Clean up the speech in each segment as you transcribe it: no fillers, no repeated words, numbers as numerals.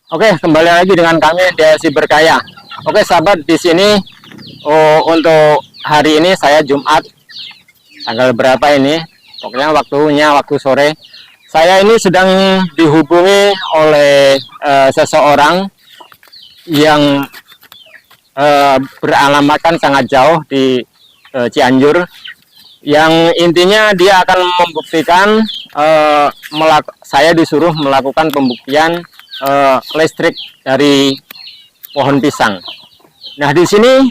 Oke, kembali lagi dengan kami DLC Berkaya. Oke, sahabat, di sini untuk hari ini saya Jumat tanggal berapa ini? Pokoknya waktu sore. Saya ini sedang dihubungi oleh seseorang yang beralamatkan sangat jauh di Cianjur. Yang intinya dia akan membuktikan saya disuruh melakukan pembuktian listrik dari pohon pisang. Nah, di sini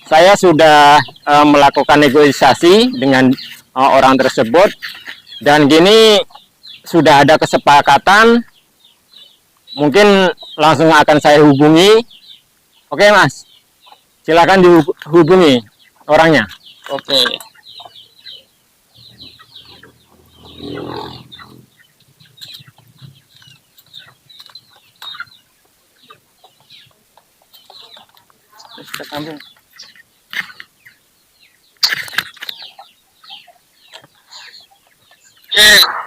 saya sudah melakukan negosiasi dengan orang tersebut, dan gini sudah ada kesepakatan. Mungkin langsung akan saya hubungi. Oke, Mas, silakan dihubungi orangnya. Oke. Kita sambung.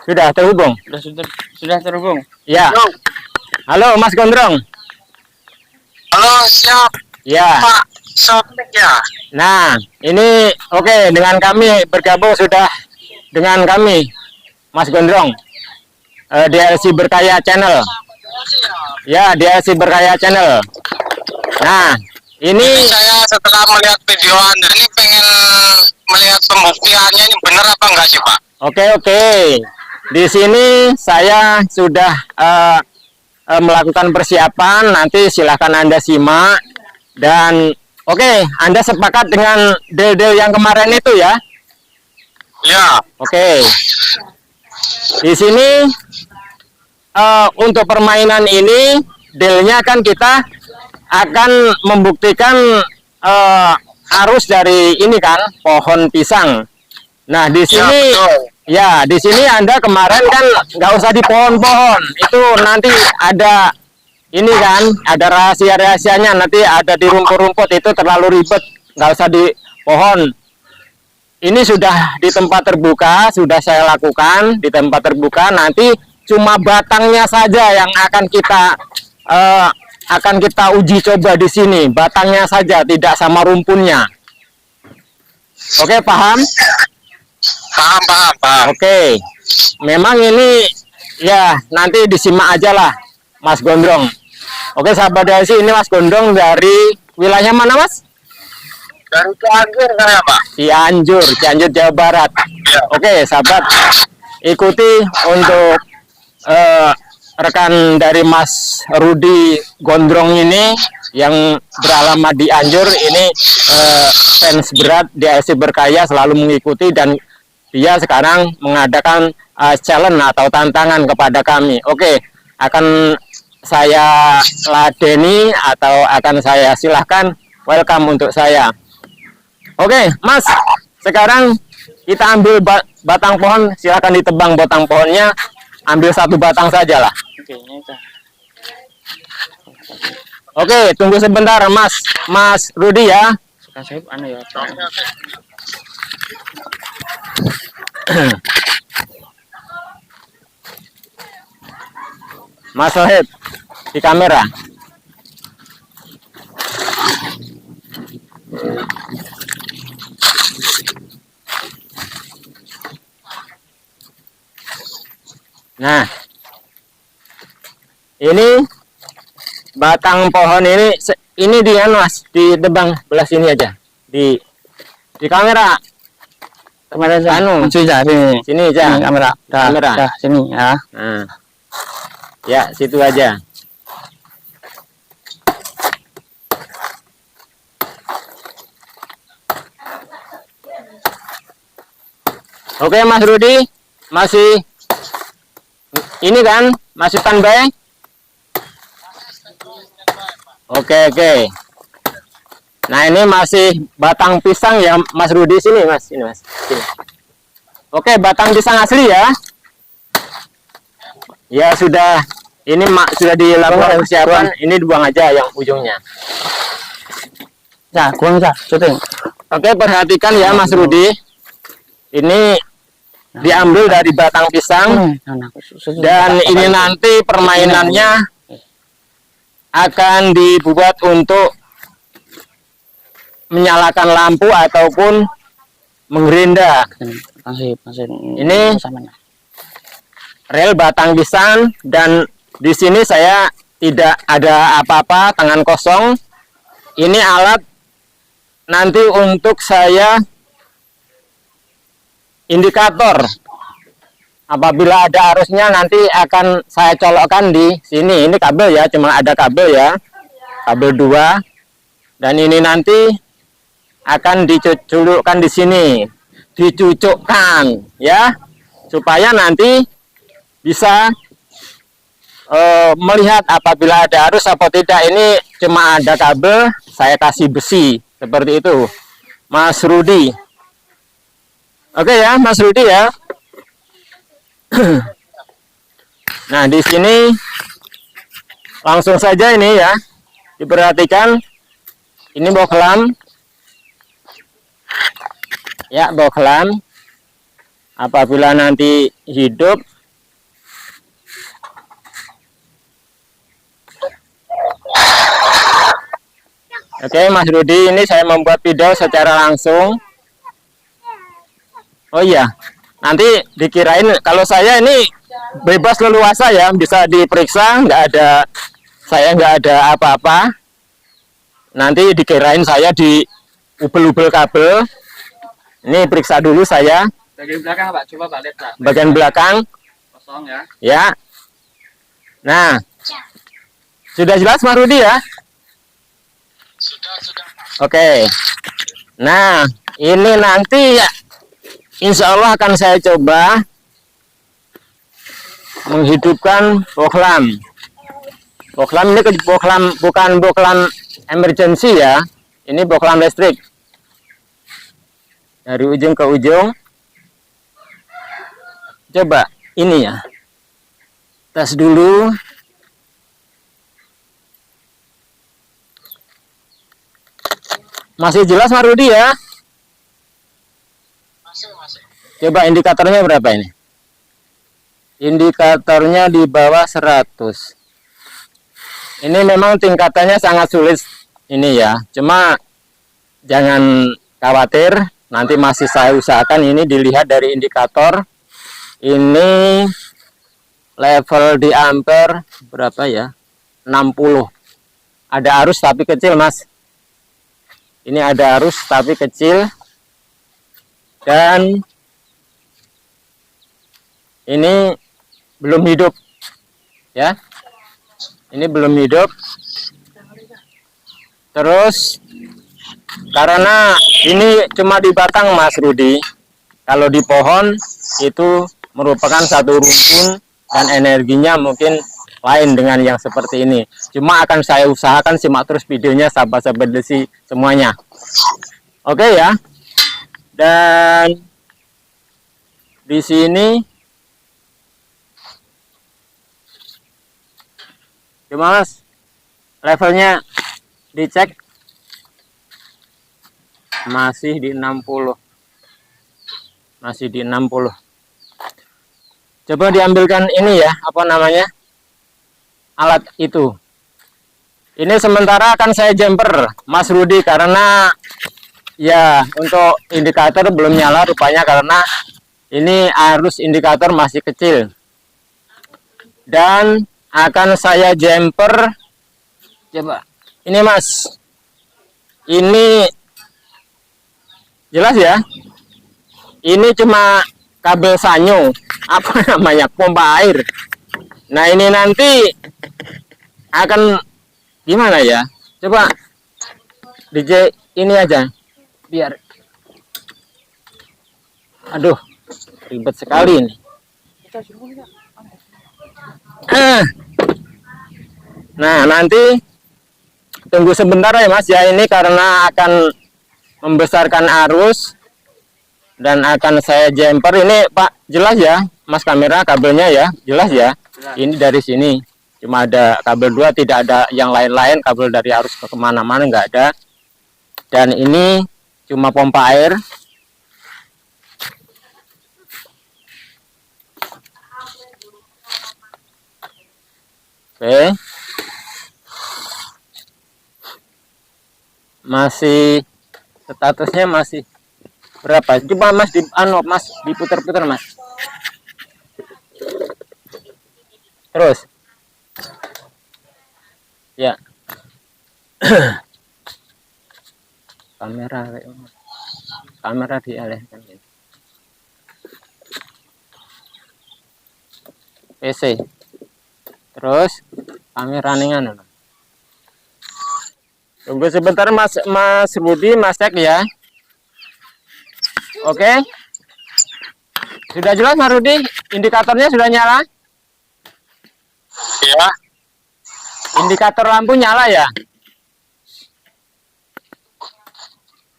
Sudah terhubung? Sudah terhubung. Ya. Halo, Mas Gondrong. Halo, siap. Ya. Pak Sopik ya. Nah, ini oke, dengan kami bergabung sudah dengan kami, Mas Gondrong, DLC Berkaya Channel. Ya, DLC Berkaya Channel. Nah, ini Saya setelah melihat video Anda ini pengen melihat pembuktiannya ini benar apa enggak sih, Pak? oke. Di sini saya sudah melakukan persiapan. Nanti silahkan Anda simak. Dan oke, Anda sepakat dengan deal yang kemarin itu ya? Ya. Oke. Di sini untuk permainan ini dealnya kan kita akan membuktikan arus dari ini kan pohon pisang. Nah, di sini di sini Anda kemarin kan nggak usah di pohon-pohon, itu nanti ada ini kan, ada rahasia-rahasianya, nanti ada di rumput-rumput, itu terlalu ribet, nggak usah di pohon. Ini sudah di tempat terbuka, sudah saya lakukan di tempat terbuka. Nanti cuma batangnya saja yang akan kita uji coba di sini, batangnya saja, tidak sama rumputnya. Oke, paham? Paham. Oke. Memang ini ya nanti disimak aja lah, Mas Gondrong. Oke, sahabat DLC, ini Mas Gondrong dari wilayah mana, Mas? Dari Cianjur saya, Pak. Cianjur, Jawa Barat. Ya. Oke, sahabat, ikuti untuk rekan dari Mas Rudi Gondrong ini yang beralamat di Cianjur. Ini fans berat DLC Berkaya, selalu mengikuti, dan dia sekarang mengadakan challenge atau tantangan kepada kami. Oke, akan saya ladeni atau akan saya silahkan welcome untuk saya. Oke, Mas, sekarang kita ambil batang pohon, silakan ditebang batang pohonnya, ambil satu batang saja lah. Oke, ini kan. Oke, tunggu sebentar, Mas Rudi ya. Suka saya ya. Mas Sohib, di kamera. Nah, ini batang pohon ini dia, Mas, ditebang belah sini aja. Di kamera. Kamera Anu, sini aja. kamera. Kamera. Sini ya. Nah. Ya, situ aja. Oke, Mas Rudi, masih ini kan, masih standby? Oke. Nah, ini masih batang pisang ya, Mas Rudi, sini, Mas. Ini, Mas. Sini. Oke, batang pisang asli ya. Ya sudah, ini sudah dilakukan persiapan. Ini dibuang aja yang ujungnya. Ya, kurang syuting. Oke, perhatikan ya, Mas Rudi. Ini diambil dari batang pisang, dan ini nanti permainannya akan dibuat untuk menyalakan lampu ataupun menggerinda. Masih Ini sama nah. Rel batang pisang, dan di sini saya tidak ada apa-apa, tangan kosong. Ini alat nanti untuk saya indikator. Apabila ada arusnya nanti akan saya colokkan di sini. Ini kabel ya, cuma ada kabel ya. Kabel 2. Dan ini nanti akan dicucukkan di sini. Dicucukkan ya. Supaya nanti bisa melihat apabila ada arus atau tidak. Ini cuma ada kabel, saya kasih besi seperti itu, Mas Rudi. Oke ya, Mas Rudi ya. Nah, di sini langsung saja ini ya, diperhatikan. Ini bohlam ya, bohlam. Apabila nanti hidup, oke Mas Rudi, ini saya membuat video secara langsung. Oh iya, nanti dikirain kalau saya ini bebas leluasa ya, bisa diperiksa, saya nggak ada apa-apa. Nanti dikirain saya di ubel-ubel kabel. Ini periksa dulu saya. Bagian belakang Pak, coba Pak lihat Pak. Bagian belakang. Kosong ya. Ya. Nah, sudah jelas Mas Rudi ya? Sudah. Oke. Nah, ini nanti ya, insya Allah akan saya coba menghidupkan bohlam. Bohlam ini bukan bohlam emergency ya. Ini bohlam listrik. Dari ujung ke ujung. Coba ini ya. Tes dulu. Masih jelas Mas Rudi ya? Masih. Coba indikatornya berapa ini? Indikatornya di bawah 100. Ini memang tingkatannya sangat sulit ini ya. Cuma jangan khawatir, nanti masih saya usahakan. Ini dilihat dari indikator. Ini level di ampere berapa ya? 60. Ada arus tapi kecil, Mas. Ini ada arus tapi kecil. Dan ini belum hidup. Ya. Ini belum hidup. Terus karena ini cuma di batang Mas Rudi. Kalau di pohon itu merupakan satu rumpun dan energinya mungkin lain dengan yang seperti ini. Cuma akan saya usahakan simak terus videonya sahabat-sahabat Desi semuanya. Oke ya. Dan di sini coba Mas, levelnya dicek, masih di 60. Masih di 60. Coba diambilkan ini ya, apa namanya, alat itu. Ini sementara akan saya jumper Mas Rudi, karena ya untuk indikator belum nyala rupanya, karena ini arus indikator masih kecil. Dan akan saya jumper. Coba ini Mas, ini jelas ya, ini cuma kabel sanyo, apa namanya, pompa air. Nah ini nanti akan gimana ya, coba DJ ini aja biar, aduh ribet sekali ini. Nah nanti tunggu sebentar ya Mas ya, ini karena akan membesarkan arus dan akan saya jumper. Ini Pak jelas ya Mas, kamera kabelnya ya jelas ya. Ini dari sini cuma ada kabel 2, tidak ada yang lain-lain, kabel dari arus ke kemana-mana nggak ada. Dan ini cuma pompa air. Oke. masih statusnya masih berapa? Coba Mas Mas diputar-putar Mas. Terus. Ya. Kamera dialihkan. PC. Terus kamera anu. Tunggu sebentar Mas Budi, Mas cek ya. Oke. Sudah jelas Mas Rudi? Indikatornya sudah nyala? Ya. Indikator lampu nyala ya?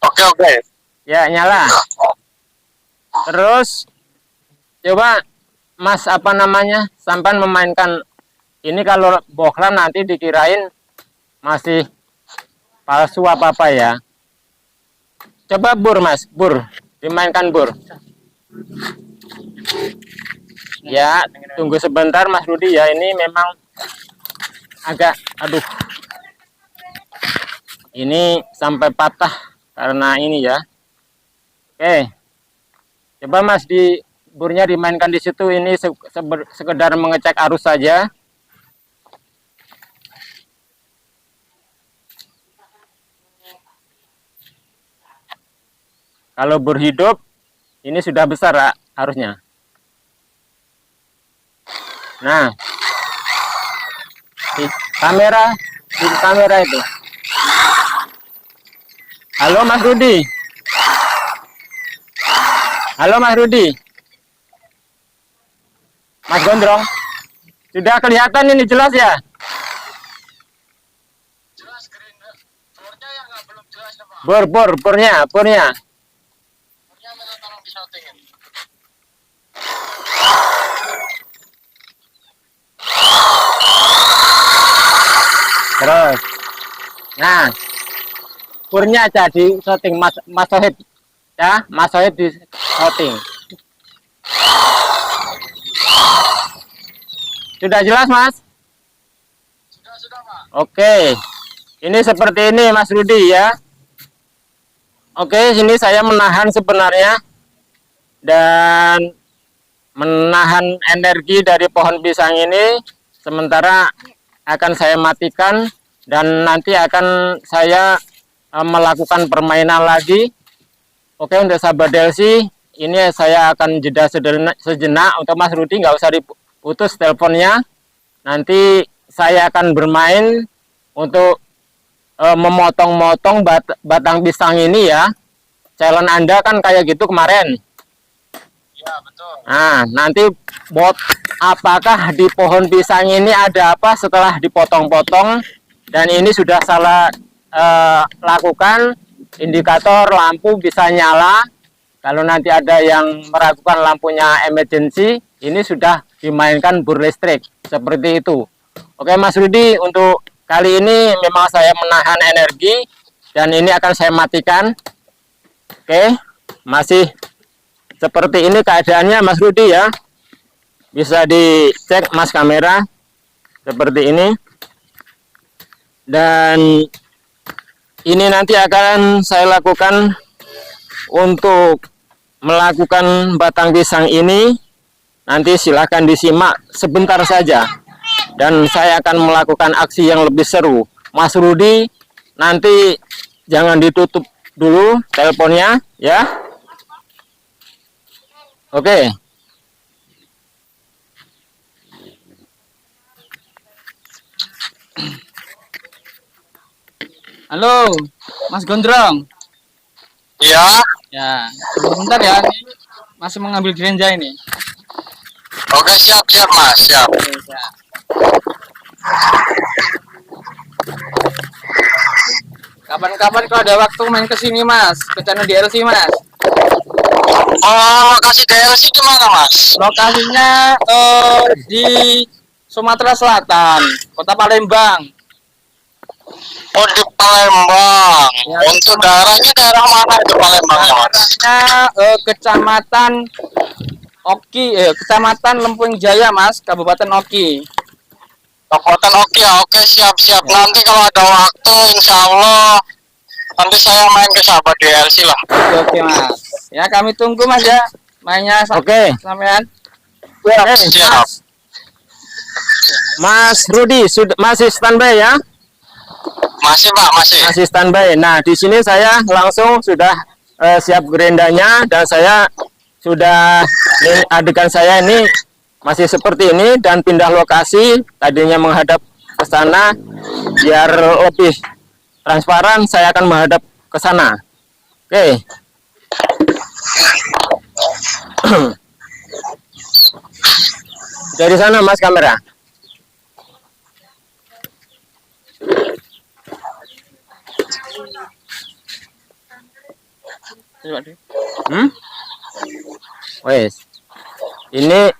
Oke. Ya, nyala. Terus coba Mas sampan memainkan ini, kalau bohlam nanti dikirain masih palsu apa ya. Coba bur Mas, dimainkan bur. Ya, tunggu sebentar Mas Rudi ya, ini memang agak ini sampai patah karena ini ya. Oke. Coba Mas burnya dimainkan di situ, ini sekedar mengecek arus saja. Kalau bur hidup ini sudah besar harusnya. Nah, di kamera itu. Halo Mas Rudi. Mas Gondrong. Sudah kelihatan ini jelas ya? Jelas green. Bornya yang belum jelas Pak. Burnya. Bornya minta tolong disettingin. Terus. Nah, burnya jadi setting Mas Sohib. Ya, Mas Sohib di setting. Sudah jelas Mas? Sudah Pak. Oke. Ini seperti ini Mas Rudi ya. Oke, sini saya menahan sebenarnya dan menahan energi dari pohon pisang ini, sementara akan saya matikan dan nanti akan saya melakukan permainan lagi. Oke, untuk sahabat Delsi, ini saya akan jeda sejenak. Untuk Mas Rudi nggak usah diputus teleponnya. Nanti saya akan bermain untuk memotong-motong batang pisang ini ya. Challenge Anda kan kayak gitu kemarin. Ya, betul. Nah, nanti apakah di pohon pisang ini ada apa setelah dipotong-potong, dan ini sudah salah lakukan, indikator lampu bisa nyala. Kalau nanti ada yang meragukan lampunya emergency, ini sudah dimainkan bur listrik seperti itu. Oke Mas Rudi, untuk kali ini memang saya menahan energi dan ini akan saya matikan. Oke, masih seperti ini keadaannya Mas Rudi ya. Bisa dicek Mas kamera seperti ini. Dan ini nanti akan saya lakukan untuk melakukan batang pisang ini. Nanti silahkan disimak sebentar saja. Dan saya akan melakukan aksi yang lebih seru. Mas Rudi, nanti jangan ditutup dulu teleponnya ya. Oke. Halo, Mas Gondrong. Iya. Ya, sebentar ya. Ini masih mengambil grenja ini. Oke, siap Mas, siap. Oke, ya. Kapan-kapan kalau ada waktu main ke sini Mas, ke channel DLC Mas. Oh, lokasi DLC di mana Mas? Lokasinya di Sumatera Selatan, Kota Palembang. Oh, di Palembang. Ya, Untuk daerah mana itu Palembang Mas? Kecamatan Oki, Kecamatan Lempung Jaya Mas, Kabupaten Oki. Kabupaten Oki ya, oke siap. Nanti kalau ada waktu, insya Allah Nanti saya main ke sahabat DLC lah. Oke, Mas. Ya, kami tunggu Mas ya. Mainnya Oke. sampean. Siap. Mas Rudi sudah masih standby ya? Masih Pak, masih. Masih standby. Nah, di sini saya langsung sudah siap gerendanya dan saya sudah ini, adegan saya ini masih seperti ini dan pindah lokasi, tadinya menghadap ke sana biar lebih transparan, saya akan menghadap ke sana. Oke. Dari sana Mas kamera. Wes. Ini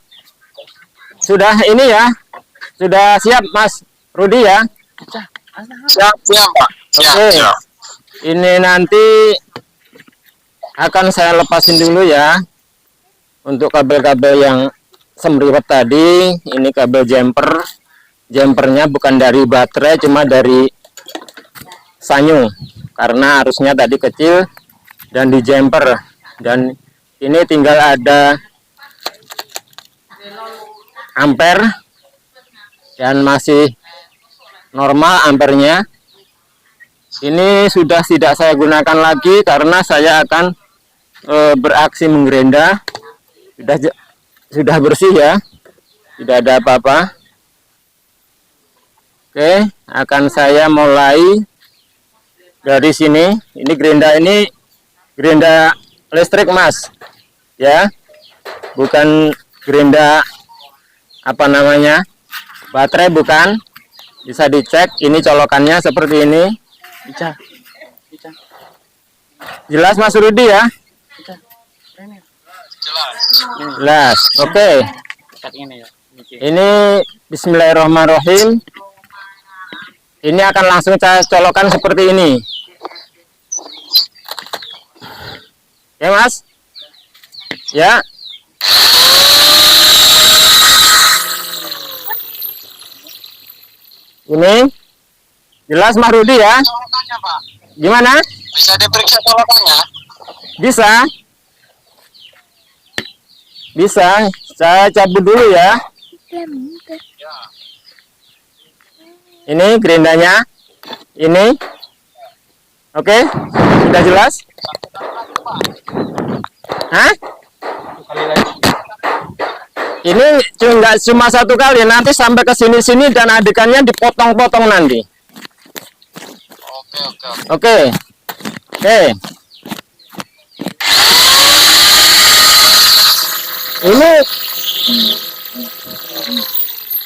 sudah ini ya. Sudah siap Mas Rudi ya. Siap, siap Pak. Siap, Oke. siap. Ini nanti akan saya lepasin dulu ya. Untuk kabel-kabel yang semriwet tadi, ini kabel jumper. Jumpernya bukan dari baterai, cuma dari sanyu. Karena arusnya tadi kecil dan di jumper. Dan ini tinggal ada ampere dan masih normal ampernya. Ini sudah tidak saya gunakan lagi karena saya akan beraksi menggerenda. Sudah bersih ya, tidak ada apa-apa. Oke, akan saya mulai dari sini. Ini gerenda listrik Mas ya, bukan gerenda apa namanya baterai, bukan. Bisa dicek, ini colokannya seperti ini. Jelas Mas Rudi ya? Jelas. Oke. Ini bismillahirrahmanirrahim. Ini akan langsung saya colokan seperti ini. Ya Mas? Ya. Ini jelas Mas Rudi ya? Colokannya Pak. Gimana? Bisa diperiksa colokannya? Bisa? Bisa. Saya cabut dulu ya. Ini gerendanya. Ini. Oke. Sudah jelas? Hah? Ini nggak cuma satu kali, nanti sampai ke sini-sini dan adegannya dipotong-potong nanti. Oke, oke, oke. Oke. Oke. Ini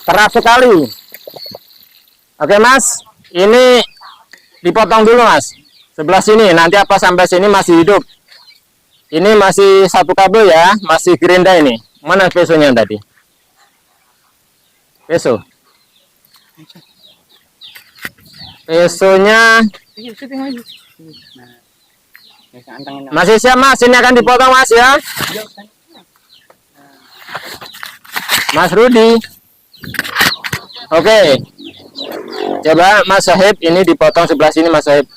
keras sekali. Oke Mas, ini dipotong dulu Mas. Sebelah sini, nanti apa sampai sini masih hidup. Ini masih satu kabel ya, masih gerenda ini. Mana pesonya tadi? Peso. Pesonya masih siap Mas, ini akan dipotong Mas ya. Mas Rudi. Oke. Coba Mas Sahib ini dipotong sebelah sini Mas Sahib.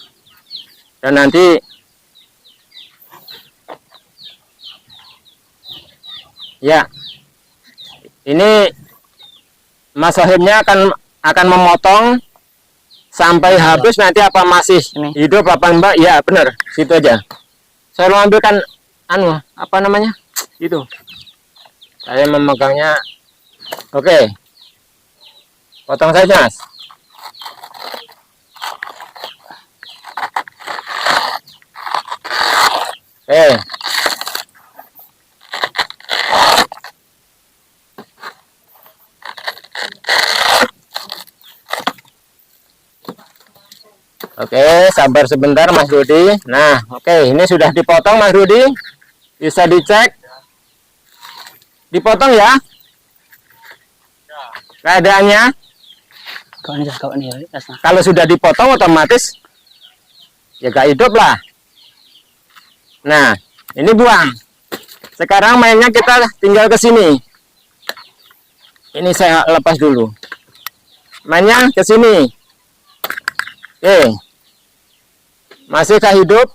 Dan nanti ya. Ini Mas Sahibnya akan memotong sampai habis, nanti apa masih hidup apa Mbak? Ya, benar. Situ aja. Saya mau ambilkan apa namanya? Itu. Saya memegangnya. Oke. Potong saja, Mas. Oke. Oke, sabar sebentar Mas Rudi. Nah, oke, ini sudah dipotong Mas Rudi. Bisa dicek. Dipotong ya. Keadaannya. Kalau sudah dipotong otomatis ya gak hidup lah. Nah, ini buang. Sekarang mainnya kita tinggal ke sini. Ini saya lepas dulu. Mainnya ke sini. Oke. Masihkah hidup?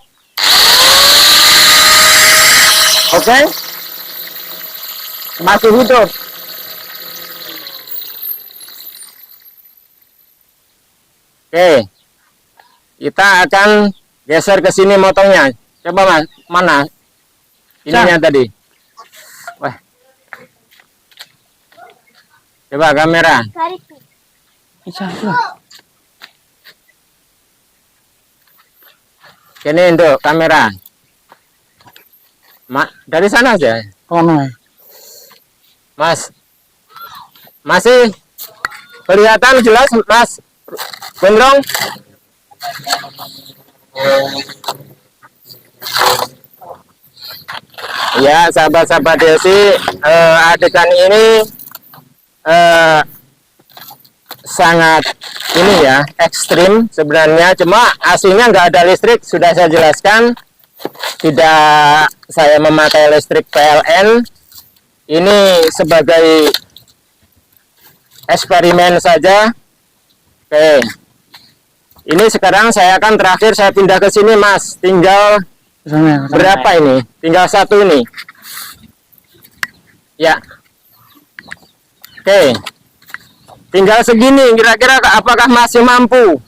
Oke. Masih hidup. Oke. Kita akan geser ke sini motongnya. Coba Mas, mana? Ininya tadi. Wah. Coba kamera. Ini untuk kamera. Dari sana aja. Oh, no. Mas. Masih kelihatan jelas, Mas Gondrong? Ya, sahabat-sahabat Delsi, adegan ini sangat ini ya, ekstrim sebenarnya. Cuma aslinya nggak ada listrik, sudah saya jelaskan. Tidak saya memakai listrik PLN. Ini sebagai eksperimen saja. Oke. Ini sekarang saya akan terakhir saya pindah ke sini, Mas. Tinggal berapa ini? Tinggal satu ini. Ya. Oke. Tinggal segini. Kira-kira apakah masih mampu?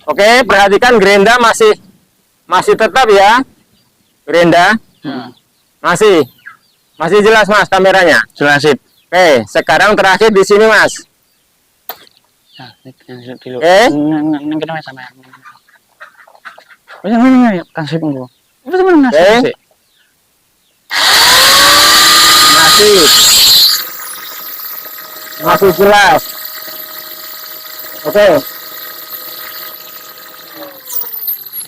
Oke, perhatikan gerenda masih tetap ya. Gerenda. Masih jelas, Mas, kameranya? Jelas. Oke, sekarang terakhir di sini, Mas. Oke. Masih jelas. Oke.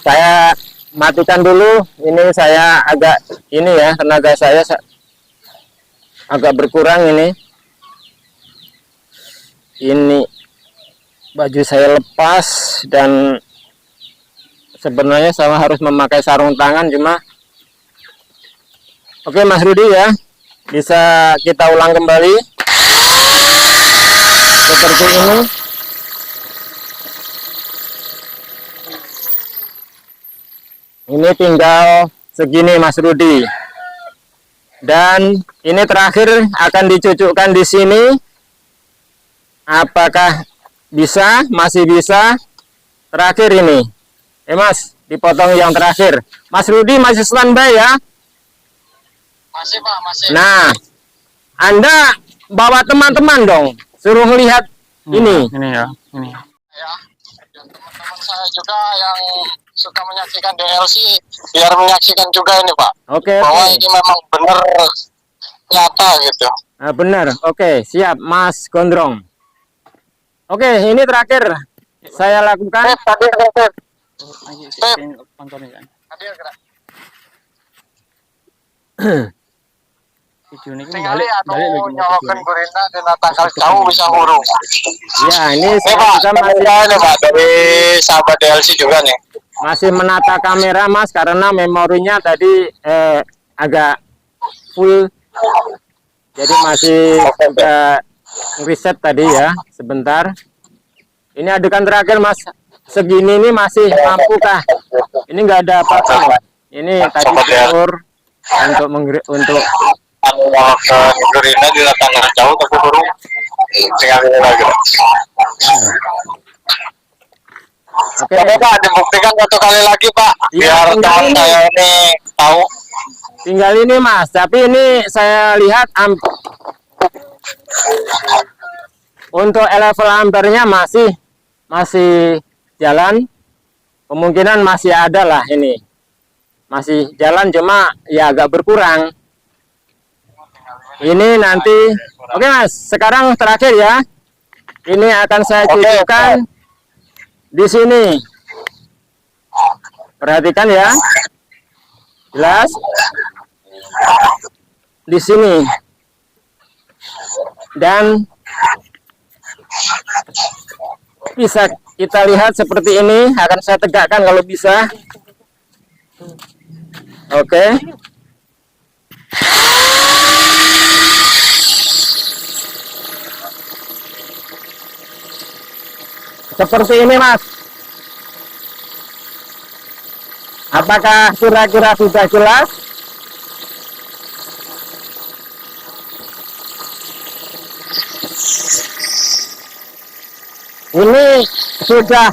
Saya matikan dulu. Ini saya agak ini ya, tenaga saya agak berkurang ini. Ini baju saya lepas dan sebenarnya saya harus memakai sarung tangan, cuma oke, Mas Rudi ya, bisa kita ulang kembali seperti ini. Ini tinggal segini, Mas Rudi. Dan ini terakhir akan dicucukkan di sini. Apakah bisa? Masih bisa. Terakhir ini. Mas, dipotong yang terakhir. Mas Rudi masih standby ya? Masih Pak, masih. Nah, Anda bawa teman-teman dong. Suruh lihat ini. Ini ya, ini. Ya, dan teman-teman saya juga yang suka menyaksikan DLC biar menyaksikan juga ini Pak. Oke. Bahwa ini memang benar nyata gitu. Nah, benar. Oke, siap Mas Gondrong. Oke, ini terakhir saya lakukan. Tadi video ini tinggali atau nyolokan gerina dan tanggal jauh bisa huruf. Ya, ini Pak, saya ini Pak dari sahabat DLC juga nih. masih menata kamera, Mas, karena memorinya tadi agak full. Jadi masih reset tadi ya, sebentar. Ini adegan terakhir, Mas. Segini ini masih mampukah? Ini nggak ada apa-apa. Ini tadi fitur untuk gerina di tanggal jauh tapi huruf. Tinggal ini lagi. Oke. Coba Pak dibuktikan satu kali lagi Pak, Iya, biar teman saya ini tahu. Tinggal ini, Mas. Tapi ini saya lihat untuk level ampernya masih jalan. Kemungkinan masih ada lah ini. Masih jalan, cuma ya agak berkurang. Ini nanti. Oke, Mas. Sekarang terakhir ya. Ini akan saya tunjukkan di sini. Perhatikan ya. Jelas? Di sini. Dan bisa kita lihat seperti ini. Akan saya tegakkan kalau bisa. Oke. Seperti ini, Mas. Apakah kira-kira sudah jelas? Ini sudah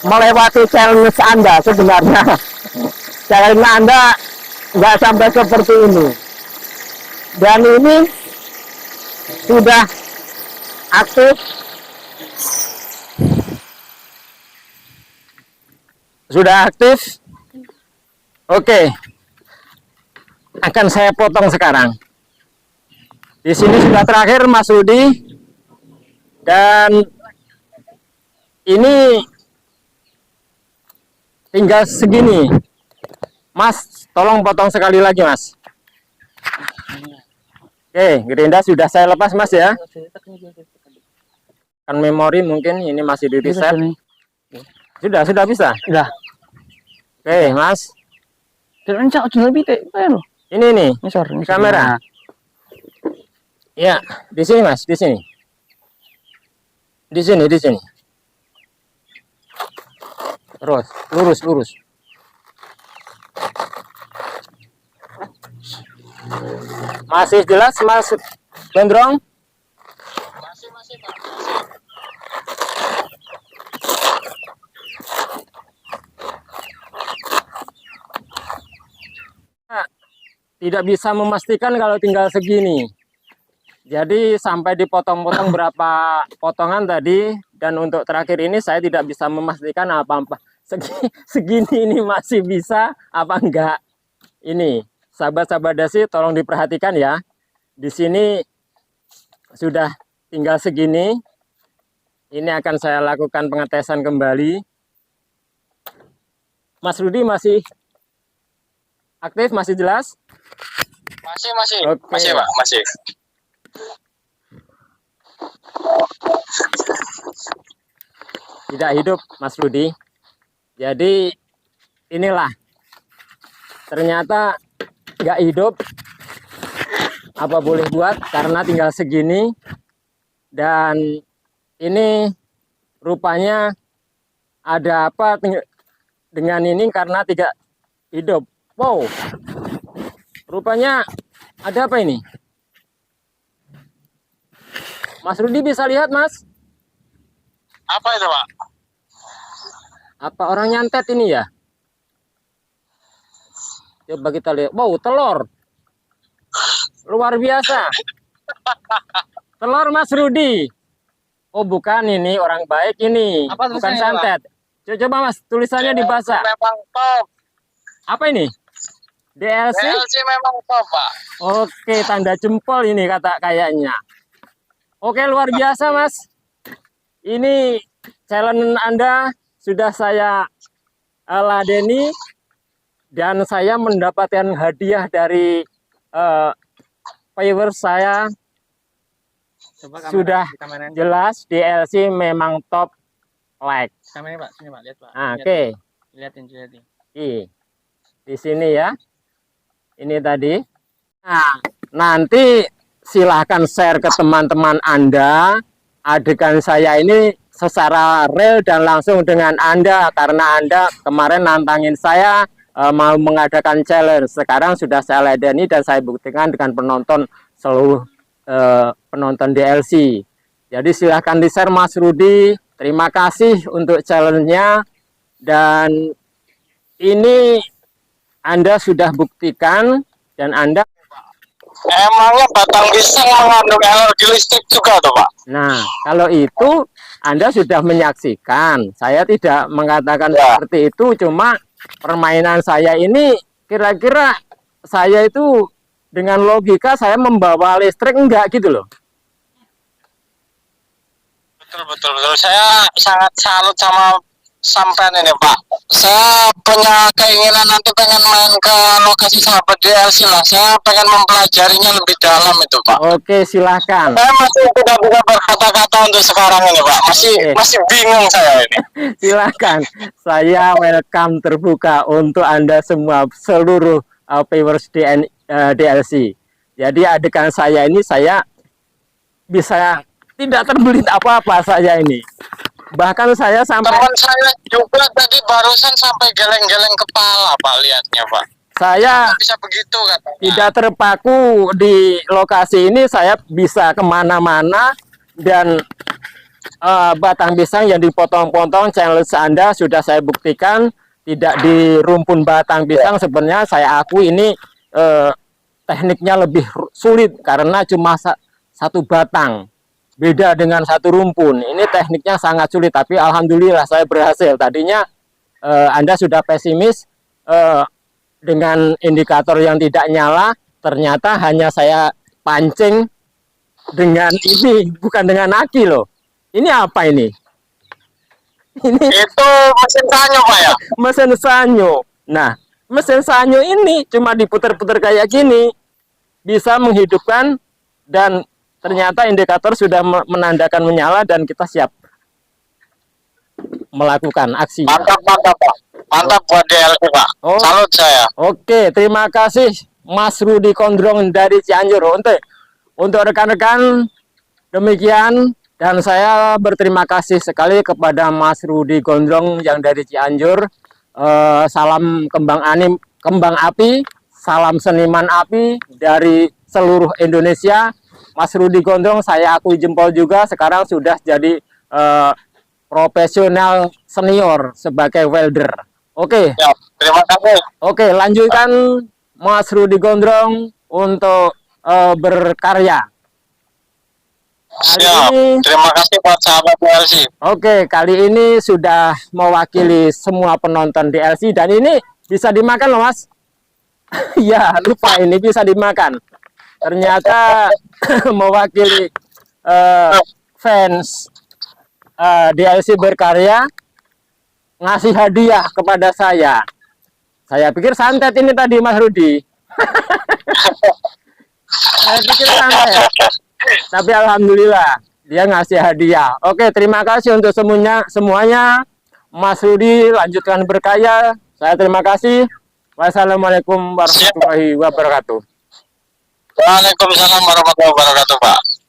melewati challenge Anda sebenarnya. Challenge Anda nggak sampai seperti ini. Dan ini sudah aktif. Sudah aktif. Oke. Akan saya potong sekarang. Di sini sudah terakhir Mas Rudi. Dan ini tinggal segini. Mas, tolong potong sekali lagi, Mas. Oke, gerinda sudah saya lepas, Mas ya. Kan memori mungkin ini masih di reset. Sudah bisa. Udah. Oke, Mas. Ini nih, kamera. Ya, di sini, Mas, di sini. Di sini. Terus, lurus. Masih jelas, Mas Gendrong? Masih, Pak. Tidak bisa memastikan kalau tinggal segini. Jadi sampai dipotong-potong berapa potongan tadi, dan untuk terakhir ini saya tidak bisa memastikan apa-apa. Segini ini masih bisa apa enggak. Ini sahabat-sahabat Dasi tolong diperhatikan ya. Di sini sudah tinggal segini. Ini akan saya lakukan pengetesan kembali. Mas Rudi masih aktif, masih jelas? Masih. Oke. Masih, Pak. Masih. Tidak hidup, Mas Rudi. Jadi inilah, ternyata nggak hidup. Apa boleh buat, karena tinggal segini. Dan ini rupanya ada apa dengan ini karena tidak hidup. Wow, rupanya ada apa ini? Mas Rudi bisa lihat, Mas? Apa itu, Pak? Apa orang nyantet ini ya? Coba kita lihat. Wow, telur. Luar biasa. Telur Mas Rudi. Oh, bukan, ini orang baik ini. Apa Bukan tulisannya, santet. Coba Mas, tulisannya dibaca. Memang top. Apa ini? DLC? DLC memang top, Pak. Oke, tanda jempol ini kayaknya. Oke, luar biasa, Mas. Ini challenge Anda sudah saya ladeni, dan saya mendapatkan hadiah dari viewers saya. Coba kamera, Sudah di kamera ini. jelas DLC memang top like. Kamera, Pak. Sini, Pak. Lihat, Pak. Nah, Lihat. oke. Lihatin. Di sini ya. Ini tadi. Nah, nanti silahkan share ke teman-teman Anda adegan saya ini secara real dan langsung dengan Anda, karena Anda kemarin nantangin saya mau mengadakan challenge. Sekarang sudah saya ladeni dan saya buktikan dengan penonton, seluruh penonton DLC. Jadi silahkan di share, Mas Rudi. Terima kasih untuk challenge-nya. Dan ini Anda sudah buktikan, dan Anda Emangnya batang pisang mengandung energi listrik juga tuh, Pak? Nah, kalau itu Anda sudah menyaksikan. Saya tidak mengatakan Ya. seperti itu, cuma permainan saya ini kira-kira saya itu dengan logika saya membawa listrik enggak gitu loh. Betul. Saya sangat salut sama sampean ini, Pak. Saya punya keinginan nanti pengen main ke lokasi sahabat DLC lah. Saya pengen mempelajarinya lebih dalam itu, Pak. Oke, silahkan. Saya masih tidak bisa berkata-kata untuk sekarang ini, Pak. Masih bingung saya ini. Silahkan. Saya welcome terbuka untuk Anda semua, seluruh viewers DLC. Jadi adegan saya ini saya bisa tidak terbelit apa-apa saya ini. Bahkan saya sampai Teman saya juga tadi barusan sampai geleng-geleng kepala Pak lihatnya Pak. saya Bisa begitu katanya. tidak terpaku di lokasi ini, saya bisa kemana-mana dan batang pisang yang dipotong-potong challenge Anda sudah saya buktikan tidak di rumpun batang pisang. Sebenarnya saya akui ini tekniknya lebih sulit karena cuma satu batang, beda dengan satu rumpun. Ini tekniknya sangat sulit, tapi alhamdulillah saya berhasil. Tadinya Anda sudah pesimis dengan indikator yang tidak nyala, ternyata hanya saya pancing dengan ini, bukan dengan aki loh. Ini apa ini? Ini Itu mesin sanyo Pak ya? mesin sanyo. Nah, mesin sanyo ini cuma diputar-putar kayak gini, bisa menghidupkan dan ternyata indikator sudah menandakan menyala dan kita siap melakukan aksi. Mantap Pak. Mantap buat DLC Pak. Oh. Salut saya. Oke, terima kasih Mas Rudi Gondrong dari Cianjur. Untuk rekan-rekan demikian, dan saya berterima kasih sekali kepada Mas Rudi Gondrong yang dari Cianjur. Salam kembang api, salam seniman api dari seluruh Indonesia. Mas Rudi Gondrong saya akui jempol juga, sekarang sudah jadi profesional senior sebagai welder. Oke. Ya, terima kasih. Oke, lanjutkan Mas Rudi Gondrong untuk berkarya. Kali Siap. ini, Terima kasih buat sahabat DLC. oke, kali ini sudah mewakili semua penonton DLC dan ini bisa dimakan loh Mas. Ya, lupa ini bisa dimakan. Ternyata mewakili fans DLC berkarya ngasih hadiah kepada saya. Saya pikir santet ini tadi Mas Rudi. Saya pikir santet. Tapi alhamdulillah dia ngasih hadiah. Oke, terima kasih untuk semuanya. Mas Rudi lanjutkan berkarya. Saya terima kasih. Wassalamualaikum warahmatullahi wabarakatuh. Waalaikumsalam warahmatullahi wabarakatuh Pak.